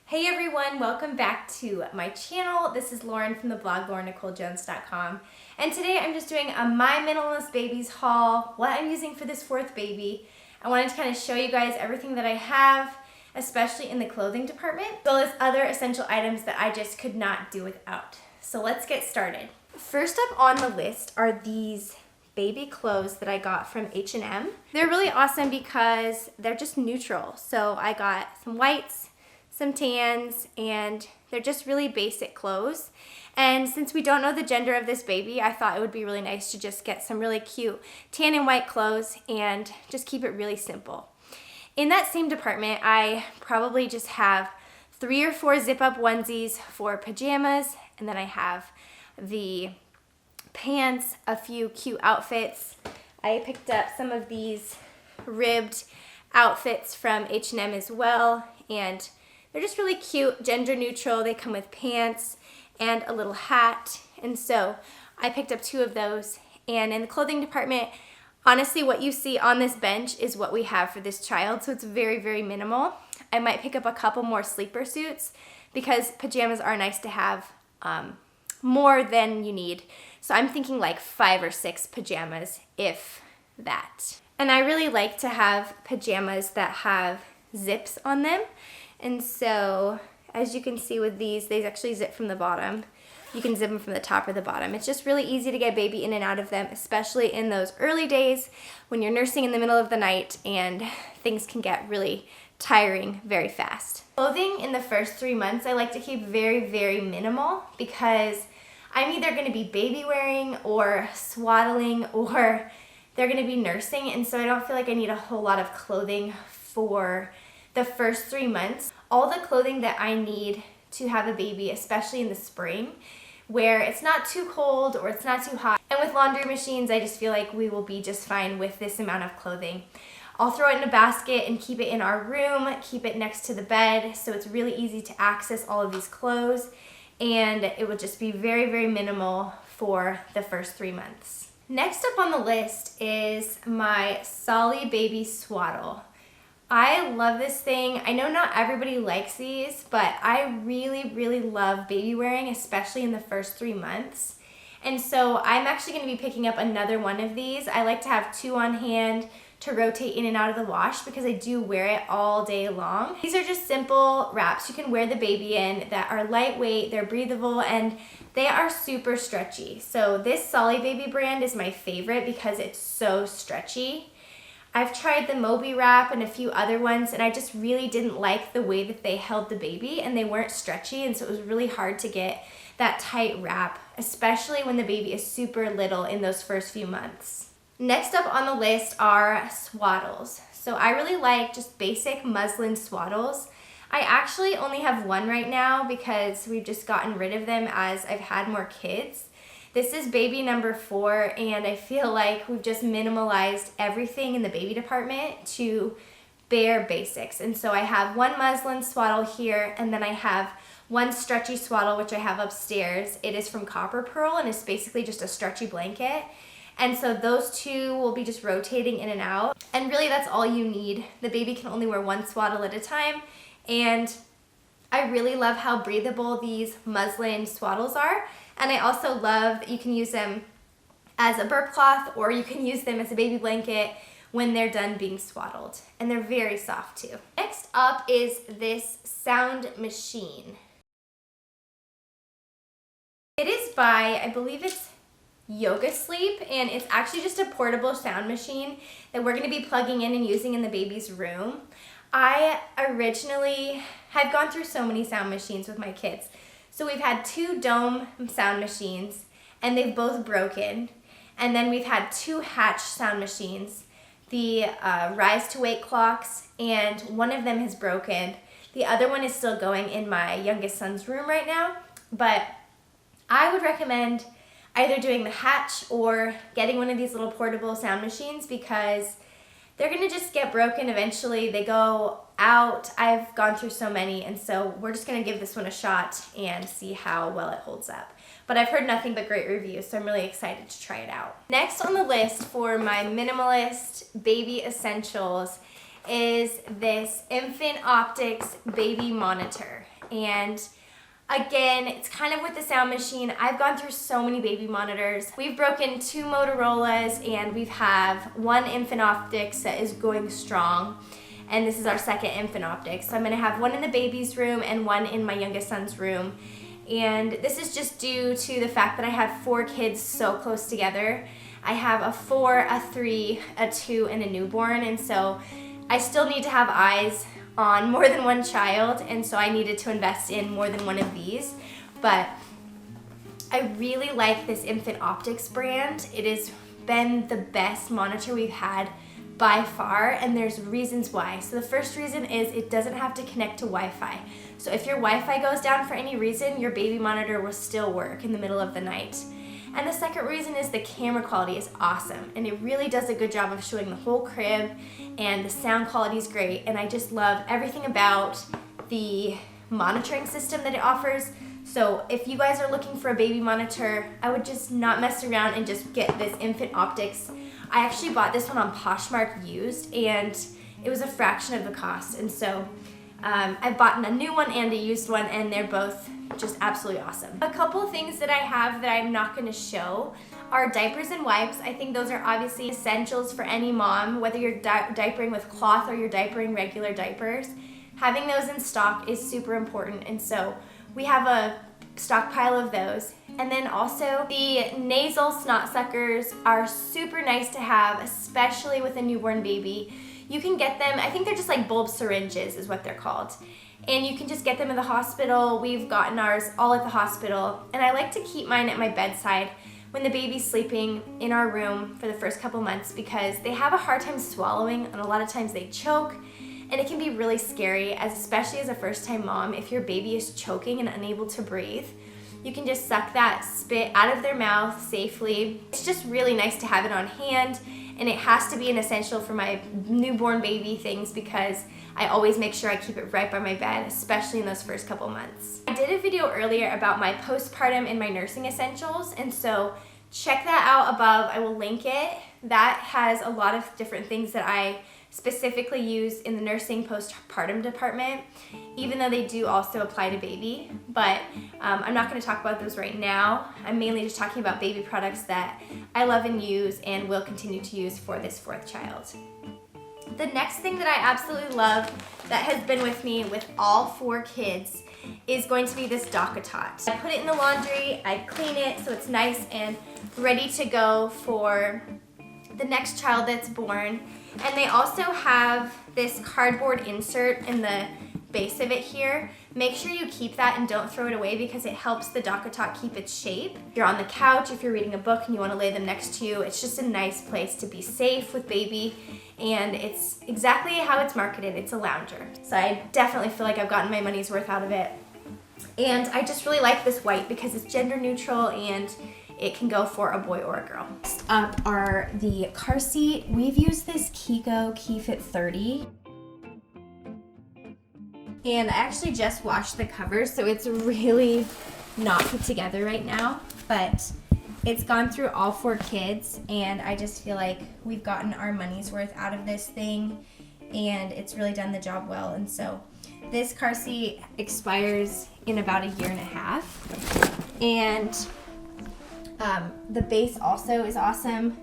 Hey everyone, welcome back to my channel. This is Lauren from the blog LaurenNicoleJones.com, and today I'm just doing a My Minimalist Babies haul, what I'm using for this fourth baby. I wanted to kind of show you guys everything that I have, especially in the clothing department, as well as other essential items that I just could not do without. So let's get started. First up on the list are these baby clothes that I got from H&M. They're really awesome because they're just neutral. So I got some whites, some tans, and they're just really basic clothes. And since we don't know the gender of this baby, I thought it would be really nice to just get some really cute tan and white clothes and just keep it really simple. In that same department, I probably just have 3 or 4 zip-up onesies for pajamas, and then I have the pants, a few cute outfits. I picked up some of these ribbed outfits from H&M as well, and they're just really cute, gender neutral. They come with pants and a little hat. And so I picked up 2 of those. And in the clothing department, honestly, what you see on this bench is what we have for this child. So it's very, very minimal. I might pick up a couple more sleeper suits because pajamas are nice to have more than you need. So I'm thinking like 5 or 6 pajamas, if that. And I really like to have pajamas that have zips on them. And so, as you can see with these actually zip from the bottom. You can zip them from the top or the bottom. It's just really easy to get baby in and out of them, especially in those early days when you're nursing in the middle of the night and things can get really tiring very fast. Clothing in the first 3 months I like to keep very, very minimal because I'm either going to be baby wearing or swaddling or they're going to be nursing, and so I don't feel like I need a whole lot of clothing for the first 3 months. All the clothing that I need to have a baby, especially in the spring, where it's not too cold or it's not too hot. And with laundry machines, I just feel like we will be just fine with this amount of clothing. I'll throw it in a basket and keep it in our room, keep it next to the bed, so it's really easy to access all of these clothes, and it would just be very, very minimal for the first 3 months. Next up on the list is my Solly Baby Swaddle. I love this thing. I know not everybody likes these, but I really, really love baby wearing, especially in the first 3 months. And so I'm actually going to be picking up another one of these. I like to have 2 on hand to rotate in and out of the wash because I do wear it all day long. These are just simple wraps you can wear the baby in that are lightweight, they're breathable, and they are super stretchy. So this Solly Baby brand is my favorite because it's so stretchy. I've tried the Moby wrap and a few other ones, and I just really didn't like the way that they held the baby, and they weren't stretchy, and so it was really hard to get that tight wrap, especially when the baby is super little in those first few months. Next up on the list are swaddles. So I really like just basic muslin swaddles. I actually only have one right now because we've just gotten rid of them as I've had more kids. This is baby number 4, and I feel like we've just minimalized everything in the baby department to bare basics. And so I have one muslin swaddle here, and then I have one stretchy swaddle, which I have upstairs. It is from Copper Pearl, and it's basically just a stretchy blanket. And so those 2 will be just rotating in and out. And really that's all you need. The baby can only wear one swaddle at a time, and I really love how breathable these muslin swaddles are. And I also love that you can use them as a burp cloth, or you can use them as a baby blanket when they're done being swaddled. And they're very soft too. Next up is this sound machine. It is by, I believe it's Yoga Sleep, and it's actually just a portable sound machine that we're going to be plugging in and using in the baby's room. I originally had gone through so many sound machines with my kids. So we've had 2 dome sound machines, and they've both broken. And then we've had 2 Hatch sound machines, the rise to wake clocks, and one of them has broken. The other one is still going in my youngest son's room right now. But I would recommend either doing the Hatch or getting one of these little portable sound machines because they're gonna just get broken eventually. They go out. I've gone through so many, and so we're just gonna give this one a shot and see how well it holds up. But I've heard nothing but great reviews, so I'm really excited to try it out. Next on the list for my minimalist baby essentials is this Infant Optics baby monitor. And again, it's kind of with the sound machine. I've gone through so many baby monitors. We've broken 2 Motorola's and we have 1 Infant Optics that is going strong. And this is our 2nd Infant Optics. So I'm gonna have 1 in the baby's room and 1 in my youngest son's room. And this is just due to the fact that I have 4 kids so close together. I have a 4, a 3, a 2, and a newborn. And so I still need to have eyes on more than 1 child, and so I needed to invest in more than 1 of these. But I really like this Infant Optics brand. It has been the best monitor we've had by far, and there's reasons why. So the first reason is it doesn't have to connect to Wi-Fi. So if your Wi-Fi goes down for any reason, your baby monitor will still work in the middle of the night. And the second reason is the camera quality is awesome, and it really does a good job of showing the whole crib, and the sound quality is great, and I just love everything about the monitoring system that it offers. So if you guys are looking for a baby monitor, I would just not mess around and just get this Infant Optics. I actually bought this one on Poshmark used, and it was a fraction of the cost, and so I've bought a new one and a used one, and they're both just absolutely awesome. A couple things that I have that I'm not going to show are diapers and wipes. I think those are obviously essentials for any mom, whether you're diapering with cloth or you're diapering regular diapers. Having those in stock is super important, and so we have a stockpile of those. And then also the nasal snot suckers are super nice to have, especially with a newborn baby. You can get them, I think they're just like bulb syringes is what they're called. And you can just get them in the hospital. We've gotten ours all at the hospital. And I like to keep mine at my bedside when the baby's sleeping in our room for the first couple months, because they have a hard time swallowing, and a lot of times they choke. And it can be really scary, especially as a first-time mom, if your baby is choking and unable to breathe. You can just suck that spit out of their mouth safely. It's just really nice to have it on hand, and it has to be an essential for my newborn baby things, because I always make sure I keep it right by my bed, especially in those first couple months. I did a video earlier about my postpartum and my nursing essentials, and so check that out above. I will link it. That has a lot of different things that I specifically use in the nursing postpartum department, even though they do also apply to baby. But I'm not going to talk about those right now. I'm mainly just talking about baby products that I love and use and will continue to use for this 4th child. The next thing that I absolutely love that has been with me with all 4 kids is going to be this Dockatot. I put it in the laundry, I clean it so it's nice and ready to go for the next child that's born. And they also have this cardboard insert in the base of it here. Make sure you keep that and don't throw it away, because it helps the Dockatot keep its shape. If you're on the couch, if you're reading a book and you want to lay them next to you, it's just a nice place to be safe with baby, and it's exactly how it's marketed. It's a lounger. So I definitely feel like I've gotten my money's worth out of it. And I just really like this white because it's gender neutral and it can go for a boy or a girl. Next up are the car seat. We've used this KeyFit 30. And I actually just washed the covers, so it's really not put together right now, but it's gone through all 4 kids, and I just feel like we've gotten our money's worth out of this thing, and it's really done the job well. And so this car seat expires in about 1.5 years, and the base also is awesome.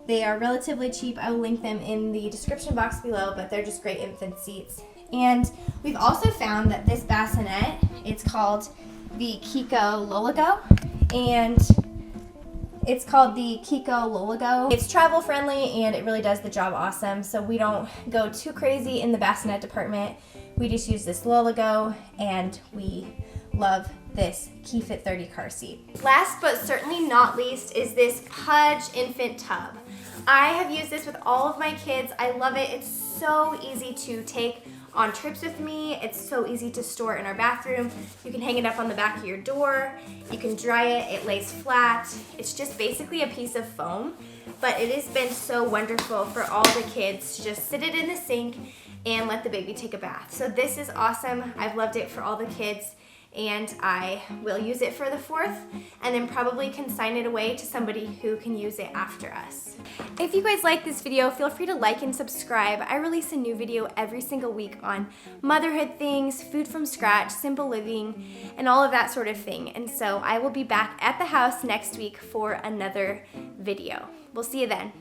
They are relatively cheap. I will link them in the description box below, but they're just great infant seats. And we've also found that this bassinet, it's called the Kiko Lolago, and it's called the Kiko Lolago. It's travel friendly and it really does the job awesome. So we don't go too crazy in the bassinet department. We just use this Lolago, and we love this KeyFit 30 car seat. Last but certainly not least is this Pudge infant tub. I have used this with all of my kids. I love it. It's so easy to take on trips with me. It's so easy to store in our bathroom. You can hang it up on the back of your door. You can dry it. It lays flat. It's just basically a piece of foam, but it has been so wonderful for all the kids to just sit it in the sink and let the baby take a bath. So this is awesome. I've loved it for all the kids. and I will use it for the 4th and then probably consign it away to somebody who can use it after us. If you guys like this video, feel free to like and subscribe. I release a new video every single week on motherhood things, food from scratch, simple living, and all of that sort of thing. And so I will be back at the house next week for another video. We'll see you then.